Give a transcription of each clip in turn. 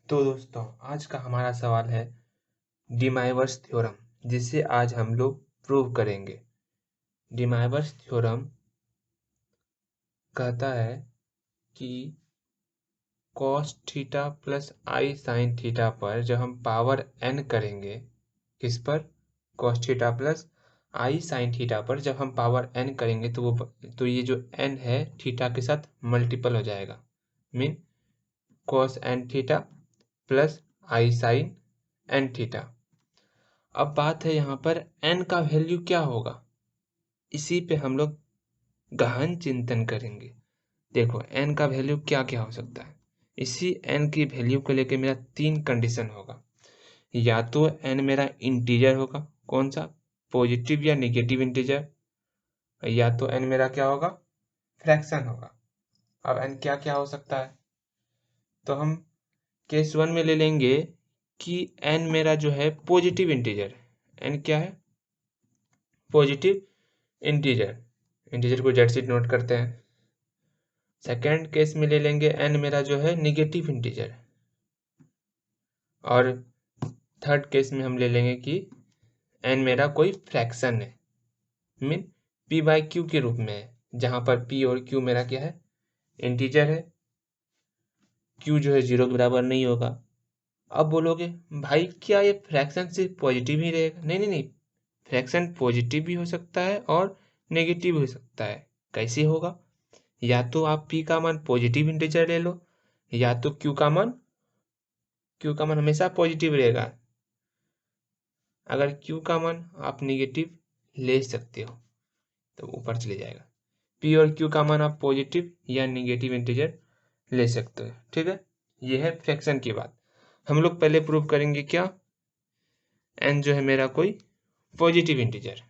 तो दोस्तों आज का हमारा सवाल है डिमाइवर्स थ्योरम, जिसे आज हम लोग प्रूव करेंगे। डिमाइवर्स थ्योरम कहता है कि cos theta plus i sine theta पर जब हम पावर n करेंगे, किस पर? cos theta plus i sine theta पर जब हम पावर n करेंगे तो ये जो n है थीटा के साथ मल्टीपल हो जाएगा। Mean cos n theta plus i sine n theta. अब बात है यहाँ पर n का वैल्यू क्या होगा, इसी पे हम लोग गहन चिंतन करेंगे। देखो n का वैल्यू क्या क्या हो सकता है। इसी n की वैल्यू को लेके मेरा 3 कंडीशन होगा। या तो n मेरा इंटीजर होगा, कौन सा? पॉजिटिव या नेगेटिव इंटीजर। या तो n मेरा क्या होगा? फ्रैक्शन होगा। अब n क्या क्या हो सकता है, तो हम केस 1 में ले लेंगे कि n मेरा जो है पॉजिटिव इंटीजर। n क्या है? Positive integer. इंटीजर को जेड से नोट करते हैं। सेकेंड केस में ले लेंगे n मेरा जो है नेगेटिव इंटीजर। और थर्ड केस में हम ले लेंगे कि n मेरा कोई फ्रैक्शन है, मीन p बाई क्यू के रूप में है, जहां पर p और q मेरा क्या है? इंटीजर है। q जो है 0 के बराबर नहीं होगा। अब बोलोगे भाई क्या ये फ्रैक्शन सिर्फ पॉजिटिव ही रहेगा? नहीं नहीं नहीं, फ्रैक्शन पॉजिटिव भी हो सकता है और नेगेटिव हो सकता है। कैसे होगा? या तो आप p का मान पॉजिटिव इंटीजर ले लो, या तो q का मान हमेशा पॉजिटिव रहेगा। अगर q का मान आप नेगेटिव ले सकते हो तो ऊपर चले जाएगा। p और q का मान आप पॉजिटिव या नेगेटिव इंटीजर ले सकते हो। ठीक है, ये है फ्रैक्शन की बात। हम लोग पहले प्रूव करेंगे क्या? n जो है मेरा कोई पॉजिटिव इंटीजर।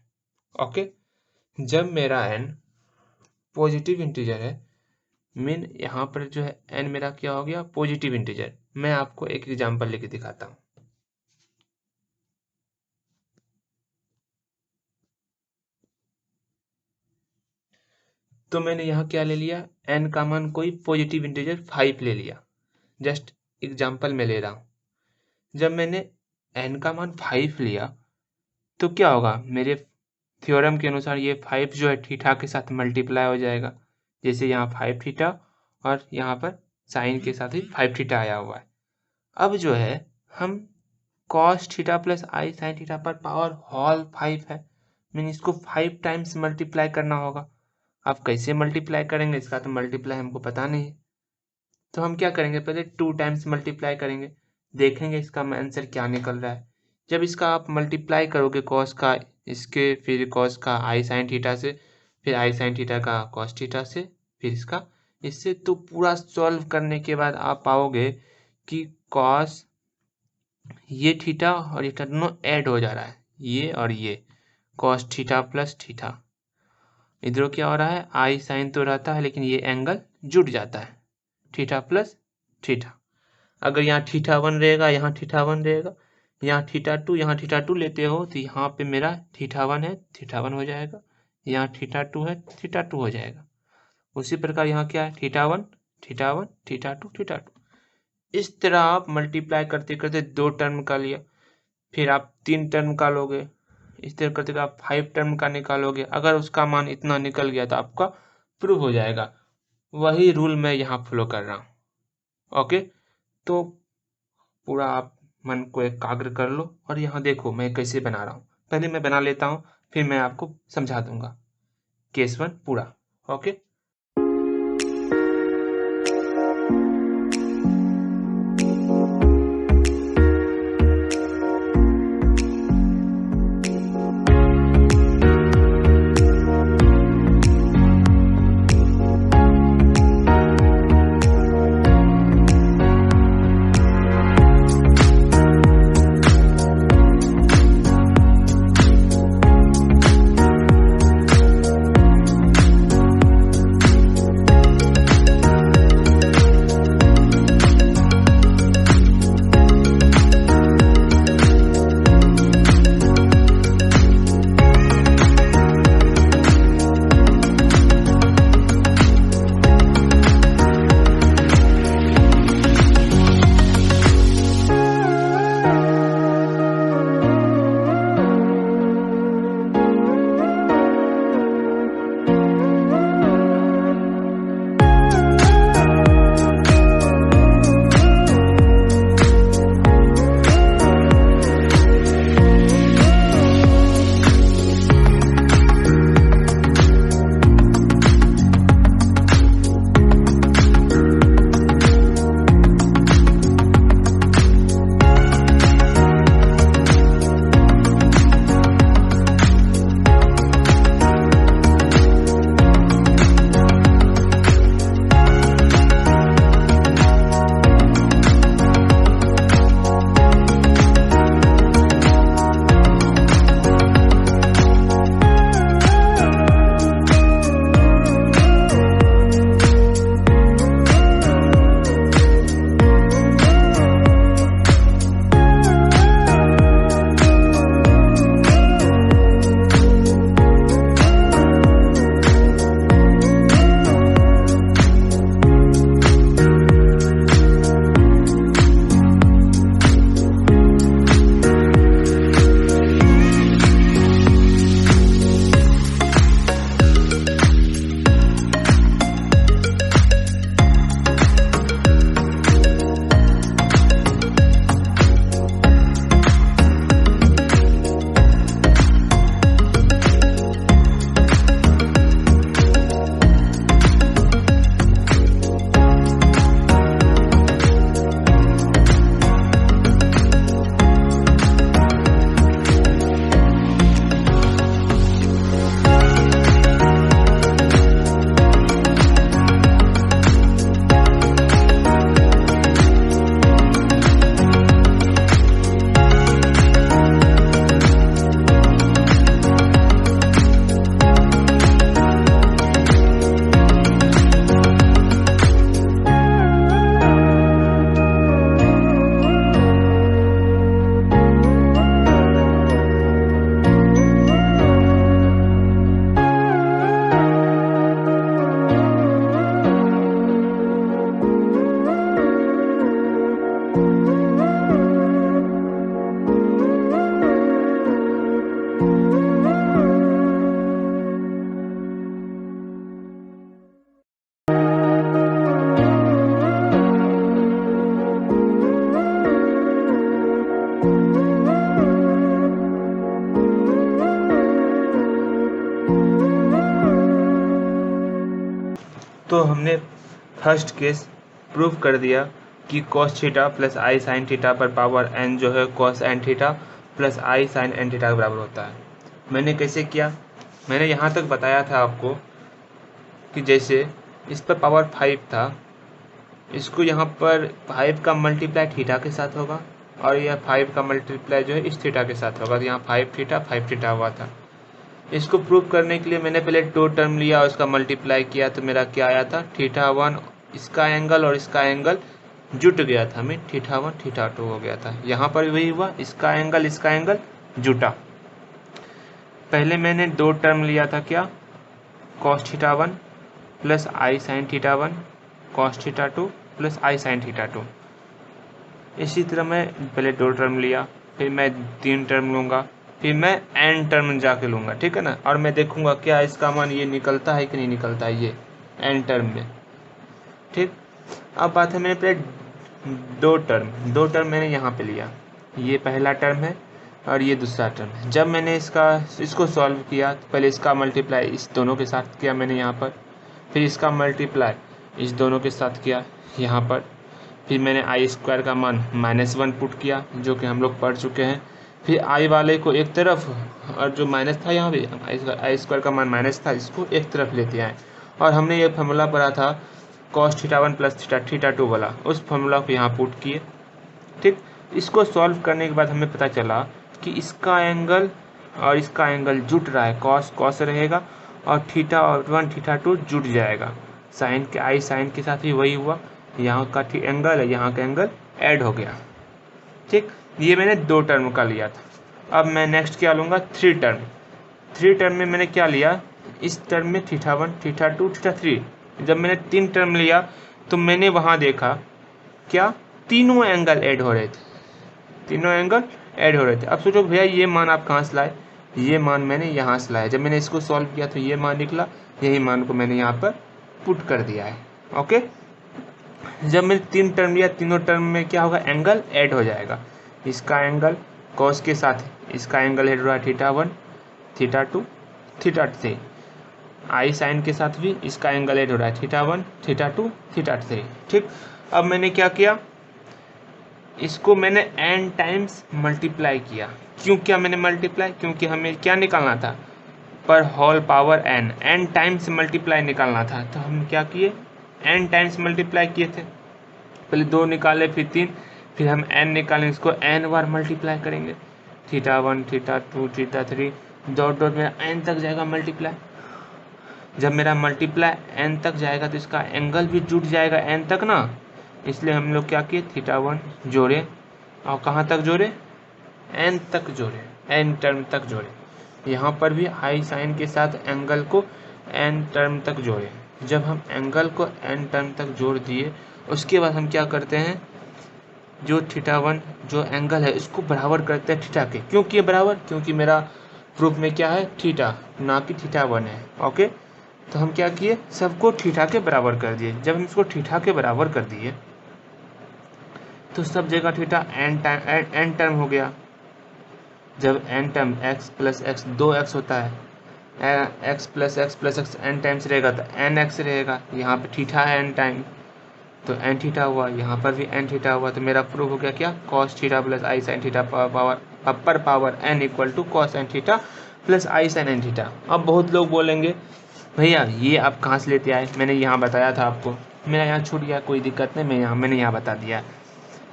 ओके, जब मेरा n पॉजिटिव इंटीजर है, मीन यहाँ पर जो है n मेरा क्या हो गया? Positive integer. मैं आपको एक एग्जांपल लेके दिखाता हूँ। तो मैंने यहाँ क्या ले लिया? n का मान कोई पॉजिटिव इंटीजर 5 ले लिया। जस्ट एग्जांपल में ले रहा हूँ। जब मैंने n का मान 5 लिया तो क्या होगा? मेरे थ्योरम के अनुसार ये 5 जो है थीटा के साथ मल्टीप्लाई हो जाएगा। जैसे यहाँ 5 थीटा और यहाँ पर साइन के साथ ही 5 थीटा आया हुआ है। अब जो है हम cos theta plus i sine theta पर पावर होल 5 है, मीन इसको 5 टाइम्स मल्टीप्लाई करना होगा। आप कैसे मल्टीप्लाई करेंगे, इसका तो मल्टीप्लाई हमको पता नहीं है। तो हम क्या करेंगे, पहले 2 टाइम्स मल्टीप्लाई करेंगे, देखेंगे इसका आंसर क्या निकल रहा है। जब इसका आप मल्टीप्लाई करोगे कॉस का इसके, फिर कॉस का आई साइन थीटा से, फिर आई साइन थीटा का कॉस थीटा से, फिर इसका इससे, तो पूरा सॉल्व करने के बाद आप पाओगे कि कॉस ये थीटा और ये दोनों ऐड हो जा रहा है, ये और ये कॉस थीटा प्लस थीटा। इधर क्या हो रहा है? आई साइन तो रहता है लेकिन ये एंगल जुट जाता है, थीटा प्लस थीटा। अगर यहाँ थीटा 1 रहेगा, यहाँ थीटा 1 रहेगा, यहाँ थीटा 2, यहाँ थीटा 2 लेते हो तो यहाँ पे मेरा थीटा 1 है, थीटा 1 हो जाएगा। यहाँ थीटा 2 है, थीटा 2 हो जाएगा। उसी प्रकार यहाँ क्या है? Theta 1, theta 1, theta 2, theta 2। इस तरह आप मल्टीप्लाई करते करते 2 टर्म का लिया, फिर आप 3 टर्म का लोगे, इस तरह करते आप 5 टर्म का निकालोगे। अगर उसका मान इतना निकल गया तो आपका प्रूव हो जाएगा। वही रूल मैं यहाँ फॉलो कर रहा हूँ। ओके, तो पूरा आप मन को एकाग्र कर लो और यहाँ देखो मैं कैसे बना रहा हूँ। पहले मैं बना लेता हूँ, फिर मैं आपको समझा दूंगा केस 1 पूरा। ओके, हमने फर्स्ट केस प्रूव कर दिया कि cos theta plus i sine theta पर पावर n जो है cos n theta plus i sine n theta के बराबर होता है। मैंने कैसे किया, मैंने यहाँ तक बताया था आपको कि जैसे इस पर पावर 5 था, इसको यहाँ पर 5 का मल्टीप्लाई थीटा के साथ होगा और यह 5 का मल्टीप्लाई जो है इस थीटा के साथ होगा, तो यहाँ 5 थीटा हुआ था। इसको प्रूव करने के लिए मैंने पहले 2 टर्म लिया और इसका मल्टीप्लाई किया, तो मेरा क्या आया था, θ1 इसका एंगल और इसका एंगल जुट गया था, हमें θ1 θ2 हो गया था। यहाँ पर वही हुआ, इसका एंगल जुटा। पहले मैंने 2 टर्म लिया था, क्या, cos θ1 plus i sign θ1 cos θ2 plus i sign θ2। इसी तरह मैं पहले 2 टर्म लिया, फिर मैं 3 टर्म लूँगा, फिर मैं n टर्म जाके लूँगा, ठीक है ना, और मैं देखूँगा क्या इसका मान ये निकलता है कि नहीं निकलता है, ये n टर्म में। ठीक, अब बात है मैंने पहले 2 टर्म मैंने यहाँ पे लिया, ये पहला टर्म है और ये दूसरा टर्म है। जब मैंने इसको सॉल्व किया तो पहले इसका मल्टीप्लाई इस दोनों के साथ किया मैंने यहाँ पर, फिर इसका मल्टीप्लाई इस दोनों के साथ किया यहाँ पर, फिर मैंने आई स्क्वायर का मान -1 पुट किया जो कि हम लोग पढ़ चुके हैं। फिर आई वाले को एक तरफ और जो माइनस था यहाँ पे आई स्क्वायर का मान माइनस था, इसको एक तरफ लेते आए और हमने ये फार्मूला पढ़ा था cos θ1 प्लस θ2 वाला, उस फार्मूला को यहाँ पुट किए। ठीक, इसको सॉल्व करने के बाद हमें पता चला कि इसका एंगल और इसका एंगल जुट रहा है, cos रहेगा और θ1 θ2 जुट जाएगा। साइन के आई साइन के साथ भी वही हुआ, यहाँ का एंगल है यहाँ का एंगल ऐड हो गया। ठीक, ये मैंने 2 टर्म का लिया था। अब मैं नेक्स्ट क्या लूँगा, 3 टर्म में मैंने क्या लिया, इस टर्म में θ1 θ2 θ3। जब मैंने 3 टर्म लिया तो मैंने वहाँ देखा क्या, तीनों एंगल ऐड हो रहे थे। अब सोचो भैया ये मान आप कहाँ से लाए, ये मान मैंने यहाँ से लाया। जब मैंने इसको सॉल्व किया तो ये मान निकला, यही मान को मैंने यहाँ पर पुट कर दिया है। ओके, जब मैंने 3 टर्म लिया, तीनों टर्म में क्या होगा, एंगल ऐड हो जाएगा। इसका एंगल cos के साथ इसका एंगल ऐड हो रहा है θ1 θ2 θ3। आई साइन के साथ भी इसका एंगल ऐड हो रहा है θ1 θ2 θ3। ठीक, अब मैंने क्या किया, इसको मैंने n टाइम्स मल्टीप्लाई किया। क्यों किया मैंने मल्टीप्लाई, क्योंकि हमें क्या निकालना था, पर whole power n times multiply निकालना था। तो हम क्या किए, n टाइम्स मल्टीप्लाई किए थे, पहले 2 निकाले फिर 3, फिर हम n निकालें, इसको n बार मल्टीप्लाई करेंगे, θ1 θ2 θ3 डॉट डॉट मेरा n तक जाएगा मल्टीप्लाई। जब मेरा मल्टीप्लाई n तक जाएगा तो इसका एंगल भी जुट जाएगा n तक ना, इसलिए हम लोग क्या किए, θ1 जोड़े और कहाँ तक जोड़े, n तक जोड़े, n टर्म तक जोड़े। यहाँ पर भी आई साइन के साथ एंगल को n टर्म तक जोड़े। जब हम एंगल को n टर्म तक जोड़ दिए, उसके बाद हम क्या करते हैं, जो θ1 जो एंगल है इसको बराबर करते हैं थीटा के। क्यों किए बराबर, क्योंकि मेरा प्रूफ में क्या है, थीटा ना कि θ1 है। ओके, तो हम क्या किए, सबको थीटा के बराबर कर दिए। जब हम इसको थीटा के बराबर कर दिए तो सब जगह थीटा n टर्म हो गया। जब n term x plus x 2x होता है, x plus x n times रहेगा तो nx रहेगा। यहाँ पे थीटा है n टाइम तो n थीटा हुआ, यहाँ पर भी n थीटा हुआ। तो मेरा प्रूफ हो गया क्या, cos theta plus i sine theta पर power n equal to cos n theta plus i sine n theta. अब बहुत लोग बोलेंगे भैया ये आप कहाँ से लेते आए, मैंने यहाँ बताया था आपको, मेरा यहाँ छूट गया, कोई दिक्कत नहीं, मैंने यहाँ बता दिया।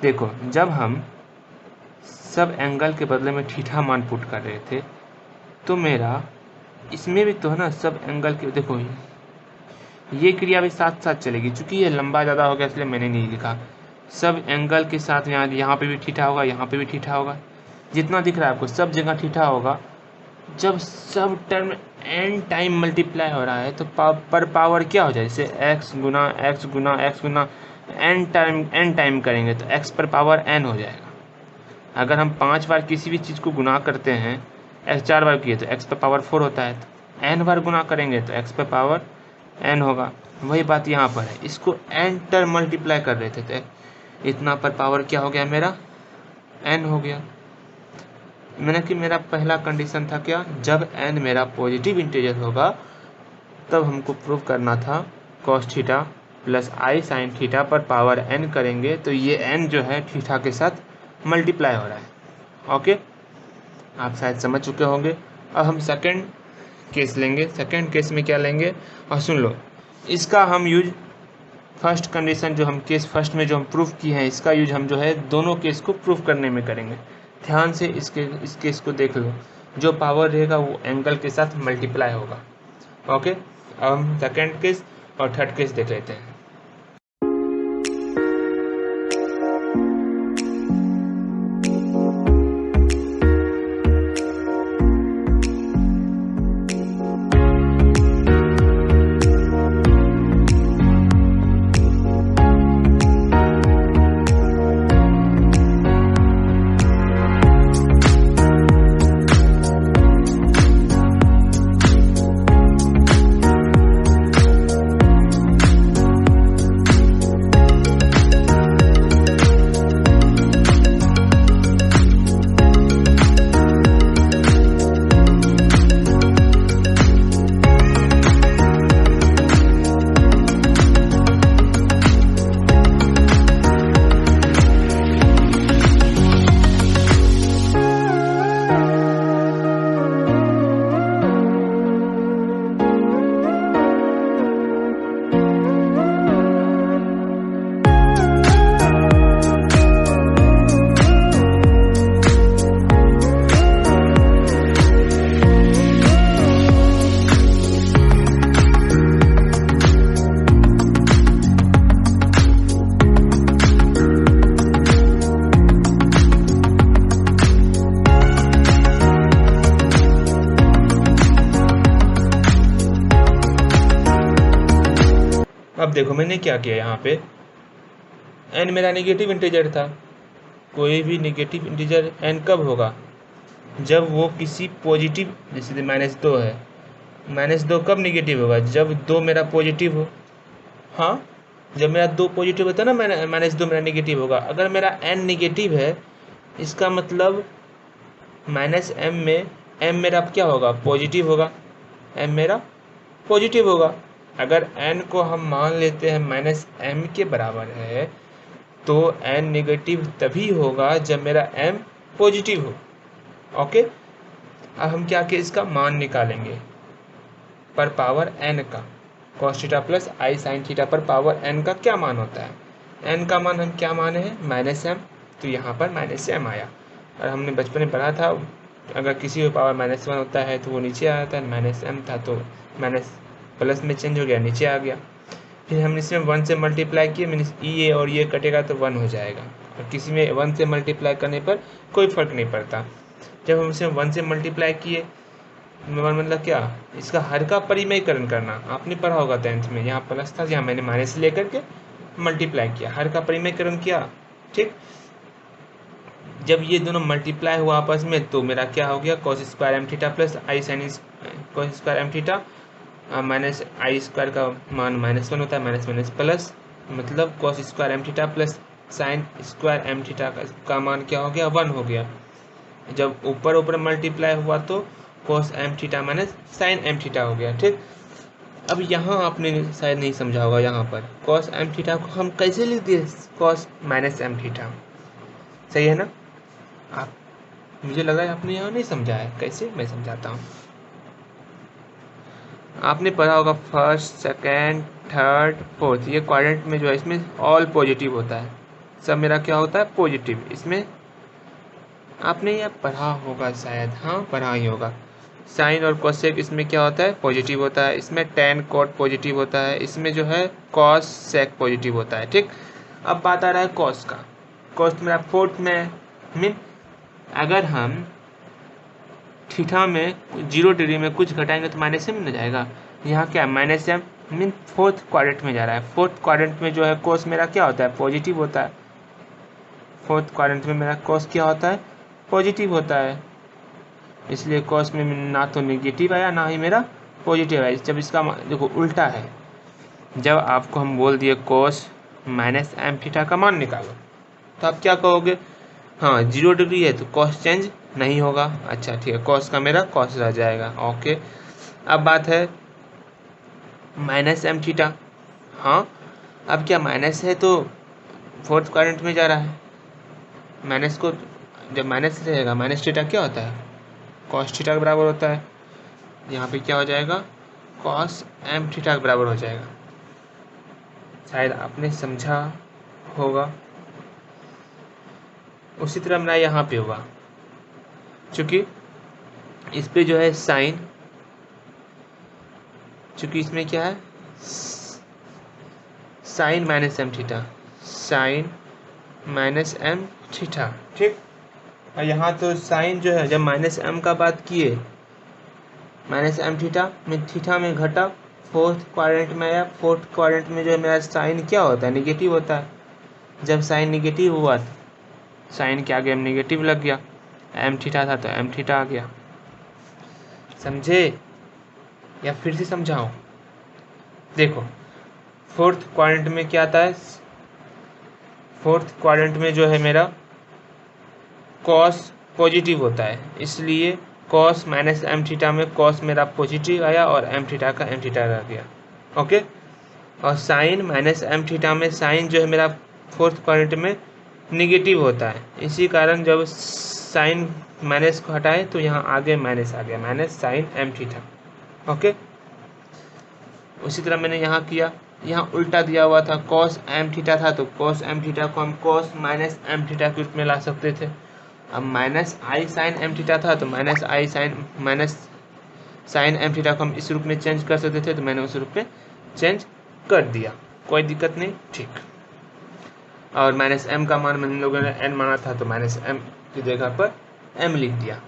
देखो, जब हम सब एंगल के बदले में थीटा मान पुट कर रहे थे तो मेरा इसमें भी तो है ना, सब एंगल के, देखो ये क्रिया भी साथ साथ चलेगी। चूंकि ये लंबा ज़्यादा हो गया इसलिए मैंने नहीं लिखा। सब एंगल के साथ यहाँ पे भी थीटा होगा, यहाँ पे भी थीटा होगा, जितना दिख रहा है आपको सब जगह थीटा होगा। जब सब टर्म n टाइम मल्टीप्लाई हो रहा है तो पर पावर क्या हो जाए, जैसे x गुना x गुना x गुना n टाइम करेंगे तो x पर पावर n हो जाएगा। अगर हम 5 बार किसी भी चीज़ को गुना करते हैं, x 4 बार किए तो x पर पावर 4 होता है, तो n बार गुना करेंगे तो x पर पावर n होगा। वही बात यहाँ पर है, इसको n टर्म मल्टीप्लाई कर रहे थे तो इतना पर पावर क्या हो गया, मेरा n हो गया। मैंने कि मेरा पहला कंडीशन था क्या, जब n मेरा पॉजिटिव इंटीजर होगा तब हमको प्रूव करना था cos theta plus i sine theta पर पावर एन करेंगे तो ये एन जो है थीटा के साथ मल्टीप्लाई हो रहा है। ओके, आप शायद समझ चुके होंगे। अब हम सेकंड केस लेंगे। सेकंड केस में क्या लेंगे, और सुन लो, इसका हम यूज फर्स्ट कंडीशन जो हम केस फर्स्ट में जो हम प्रूफ किए हैं, इसका यूज हम जो है दोनों केस को प्रूफ करने में करेंगे। ध्यान से इस केस को देख लो, जो पावर रहेगा वो एंगल के साथ मल्टीप्लाई होगा। ओके, अब हम सेकंड केस और थर्ड केस देख लेते हैं। अब देखो मैंने क्या किया, यहाँ पे n मेरा नेगेटिव इंटीजर था। कोई भी नेगेटिव इंटीजर n कब होगा, जब वो किसी पॉजिटिव, जैसे -2 है, -2 कब नेगेटिव होगा, जब 2 मेरा पॉजिटिव हो। हाँ, जब मेरा 2 पॉजिटिव होता है ना, -2 मेरा नेगेटिव होगा। अगर मेरा n नेगेटिव है, इसका मतलब -m में m मेरा क्या होगा, पॉजिटिव होगा। m मेरा पॉजिटिव होगा। अगर n को हम मान लेते हैं -m के बराबर है, तो n नेगेटिव तभी होगा जब मेरा m पॉजिटिव हो। ओके, अब हम क्या कि इसका मान निकालेंगे पर पावर n का। cos theta plus i sine theta पर पावर n का क्या मान होता है। n का मान हम क्या माने हैं, -m, तो यहाँ पर -m आया। और हमने बचपन में पढ़ा था, अगर किसी को पावर -1 होता है तो वो नीचे आ जाता है। -m था तो माइनस प्लस में चेंज हो गया, नीचे आ गया। फिर हमने इसमें 1 से मल्टीप्लाई किए, मीन्स ये और ये कटेगा तो 1 हो जाएगा। और किसी में 1 से मल्टीप्लाई करने पर कोई फ़र्क नहीं पड़ता। जब हम इसे 1 से मल्टीप्लाई किए, मतलब क्या, इसका हर का परिमयकरण करना। आपने पढ़ा होगा 10th में, यहाँ प्लस था, यहाँ मैंने माइनस लेकर के मल्टीप्लाई किया, हर का परिमयकरण किया। ठीक, जब ये दोनों मल्टीप्लाई हुआ आपस में तो मेरा क्या हो गया, cos square m theta plus i sine cos square m theta minus i square का मान -1 होता है, माइनस माइनस प्लस, मतलब cos square m theta plus sine square m theta का मान क्या हो गया, 1 हो गया। जब ऊपर ऊपर मल्टीप्लाई हुआ तो cos m theta minus sine m theta हो गया। ठीक, अब यहाँ आपने शायद नहीं समझा होगा, यहाँ पर cos एम थीटा को हम कैसे लिख दिए, cos माइनस एम थीटा। सही है ना, आप, मुझे लगा है आपने यहाँ नहीं समझा है। कैसे, मैं समझाता हूँ। आपने पढ़ा होगा फर्स्ट, सेकंड, थर्ड, फोर्थ, ये क्वाड्रेंट में जो है इसमें ऑल पॉजिटिव होता है, सब मेरा क्या होता है, पॉजिटिव। इसमें आपने यह पढ़ा होगा शायद, हाँ पढ़ा ही होगा। साइन और कोसेक इसमें क्या होता है, पॉजिटिव होता है। इसमें टेन कोट पॉजिटिव होता है। इसमें जो है कॉस सेक पॉजिटिव होता है। ठीक, अब बात आ रहा है कॉस का। कॉस मेरा फोर्थ में मीन, अगर हम थीटा में 0 डिग्री में कुछ घटाएंगे तो -m में जाएगा। यहाँ क्या -m मीन फोर्थ क्वाड्रेंट में जा रहा है। फोर्थ क्वाड्रेंट में जो है कॉस मेरा क्या होता है, पॉजिटिव होता है। फोर्थ क्वाड्रेंट में मेरा कॉस क्या होता है, पॉजिटिव होता है। इसलिए कॉस में ना तो नेगेटिव आया ना ही मेरा पॉजिटिव आया। जब इसका देखो उल्टा है, जब आपको हम बोल दिए कॉस -m थीटा का मान निकालो, तो आप क्या कहोगे, हाँ 0 डिग्री है तो कॉस चेंज नहीं होगा। अच्छा ठीक है, कॉस का मेरा कॉस रह जाएगा। ओके, अब बात है -m थीटा। हाँ, अब क्या माइनस है तो फोर्थ क्वाड्रेंट में जा रहा है। माइनस को जब माइनस रहेगा, माइनस थीटा क्या होता है, कॉस थीटा के बराबर होता है। यहाँ पे क्या हो जाएगा, कॉस एम थीटा के बराबर हो जाएगा। शायद आपने समझा होगा। उसी तरह मेरा यहाँ पे होगा, चूँकि इस पे जो है साइन, चूँकि इसमें क्या है sine minus m theta, sine minus m theta, ठीक। और यहाँ तो साइन जो है, जब माइनस एम का बात किए, माइनस एम थीटा में घटा, फोर्थ क्वाड्रेंट में आया। फोर्थ क्वाड्रेंट में जो है मेरा साइन क्या होता है, निगेटिव होता है। जब साइन निगेटिव हुआ तो साइन के आगे एम निगेटिव लग गया, एम थीटा था तो एम थीटा आ गया। समझे या फिर से समझाऊं? देखो, फोर्थ क्वाड्रेंट में क्या आता है, फोर्थ क्वाड्रेंट में जो है मेरा कॉस पॉजिटिव होता है, इसलिए कॉस माइनस एम थीटा में कॉस मेरा पॉजिटिव आया और एम थीटा का एम थीटा रह गया। ओके। और साइन माइनस एम थीटा में साइन जो है मेरा फोर्थ क्वाड्रेंट में निगेटिव होता है, इसी कारण जब साइन माइनस को हटाए तो यहाँ आगे माइनस आ गया, minus sine m theta. Okay. उसी तरह मैंने यहाँ किया, यहाँ उल्टा दिया हुआ था, कॉस एम थीटा था तो कॉस एम थीटा को हम कॉस माइनस एम थीटा के रूप में ला सकते थे। अब माइनस आई साइन एम थीटा था तो माइनस साइन एम थीटा को हम इस रूप में चेंज कर सकते थे, तो मैंने उस रूप में चेंज कर दिया, कोई दिक्कत नहीं, ठीक। और माइनस एम का मान हम लोगों ने एन माना था तो माइनस एम की जगह पर एम लिख दिया,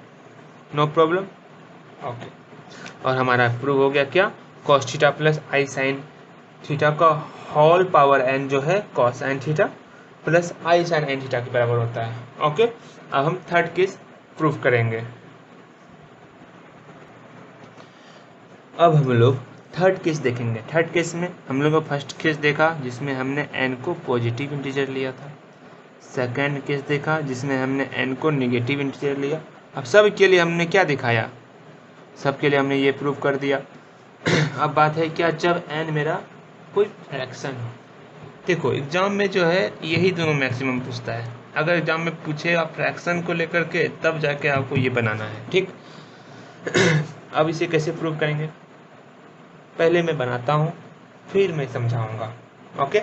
नो प्रॉब्लम। ओके। और हमारा प्रूव हो गया क्या, cos theta plus i sine theta का होल पावर एन जो है cos N theta plus i sine n theta के बराबर होता है। ओके। अब हम थर्ड केस प्रूफ करेंगे। अब हम लोग थर्ड केस देखेंगे। थर्ड केस में हम लोगों को फर्स्ट केस देखा जिसमें हमने एन को पॉजिटिव इंटीजर लिया था, सेकंड केस देखा जिसमें हमने एन को नेगेटिव इंटीजर लिया। अब सब के लिए हमने क्या दिखाया, सबके लिए हमने ये प्रूव कर दिया। अब बात है क्या, जब एन मेरा कोई फ्रैक्शन हो। देखो एग्जाम में जो है यही दोनों मैक्सिमम पूछता है, अगर एग्जाम में पूछेगा फ्रैक्शन को लेकर के तब जाके आपको ये बनाना है, ठीक। अब इसे कैसे प्रूव करेंगे, पहले मैं बनाता हूँ फिर मैं समझाऊंगा। ओके।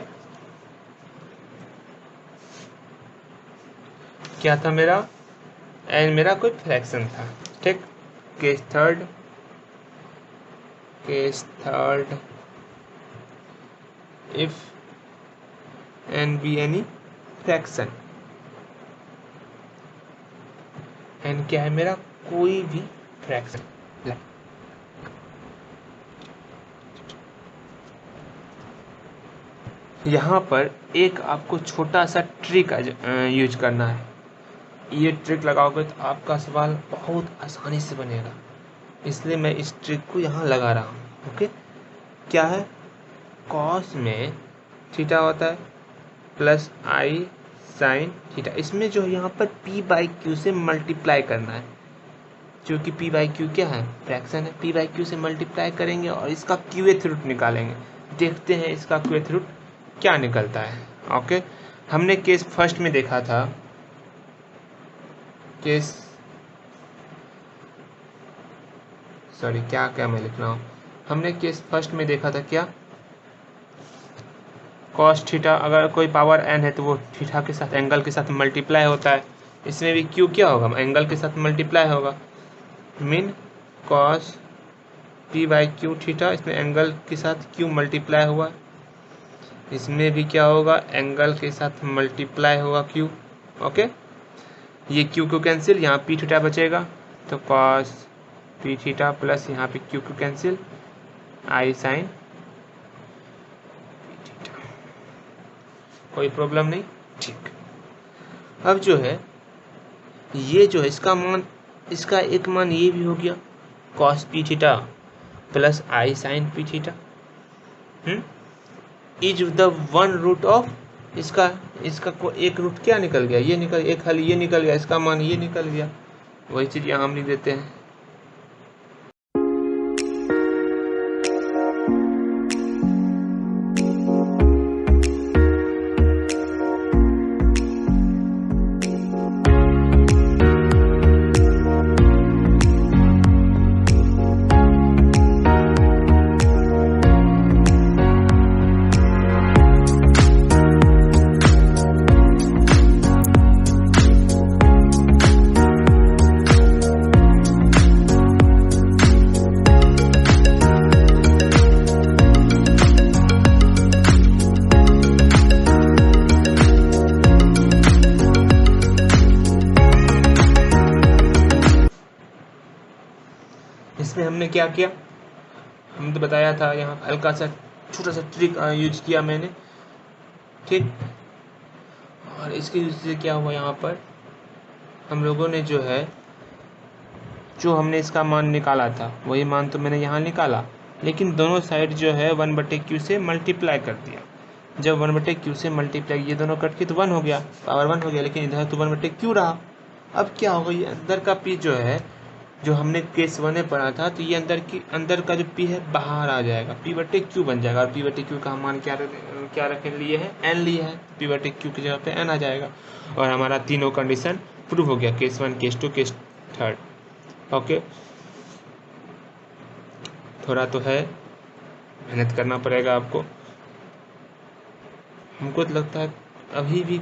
क्या था मेरा, एन मेरा कोई फ्रैक्शन था, ठीक। Case third if n be any fraction, n क्या है मेरा, कोई भी फ्रैक्शन। यहाँ पर एक आपको छोटा सा ट्रिक यूज करना है। ये ट्रिक लगाओगे तो आपका सवाल बहुत आसानी से बनेगा, इसलिए मैं इस ट्रिक को यहाँ लगा रहा हूँ। ओके। क्या है, कॉस में थीटा होता है प्लस आई साइन थीटा, इसमें जो यहाँ पर p बाई क्यू से मल्टीप्लाई करना है, क्योंकि p बाई क्यू क्या है, फ्रैक्शन है। p बाई क्यू से मल्टीप्लाई करेंगे और इसका क्यूएथ रूट निकालेंगे, देखते हैं इसका क्यूएथ रूट क्या निकलता है। ओके। हमने केस फर्स्ट में देखा था, केस सॉरी क्या मैं लिख रहा हूँ, हमने केस फर्स्ट में देखा था क्या, कॉस थीटा अगर कोई पावर एन है तो वो थीटा के साथ एंगल के साथ मल्टीप्लाई होता है, इसमें भी क्यू क्या होगा, एंगल के साथ मल्टीप्लाई होगा, mean cos P by Q theta, इसमें एंगल के साथ क्यू मल्टीप्लाई हुआ, इसमें भी क्या होगा, एंगल के साथ मल्टीप्लाई होगा क्यू। ओके। ये क्यू को कैंसिल, यहाँ पी थीटा बचेगा तो कॉस पी थीटा प्लस यहाँ पे क्यू को कैंसिल, आई साइन पी थीटा, कोई प्रॉब्लम नहीं, ठीक। अब जो है ये जो है इसका मान, इसका एक मान ये भी हो गया cos p theta plus i sine p theta is the one root of, इसका को एक रूट क्या निकल गया, ये निकल, एक खाली ये निकल गया, इसका मान ये निकल गया, वही चीज यहाँ हम लिख देते हैं। हमने क्या किया, हमने तो बताया था, यहाँ हल्का सा छोटा सा ट्रिक यूज किया मैंने, ठीक। और इसके यूज से क्या हुआ, यहाँ पर हम लोगों ने जो है, जो हमने इसका मान निकाला था वही मान तो मैंने यहाँ निकाला, लेकिन दोनों साइड जो है 1/q से मल्टीप्लाई कर दिया। जब 1/q से मल्टीप्लाई, ये दोनों कट के तो 1 हो गया, पावर 1 हो गया, लेकिन इधर तो 1/q रहा। अब क्या होगा, ये अंदर का p जो है, जो हमने केस 1 में पढ़ा था, तो ये अंदर का जो p है बाहर आ जाएगा, p/q बन जाएगा। और p/q का मान क्या रखे लिए है, n लिए है, p/q की जगह पे n आ जाएगा। और हमारा तीनों कंडीशन प्रूव हो गया, केस 1, केस 2, केस 3। ओके, थोड़ा तो है, मेहनत करना पड़ेगा आपको। हमको तो लगता है अभी भी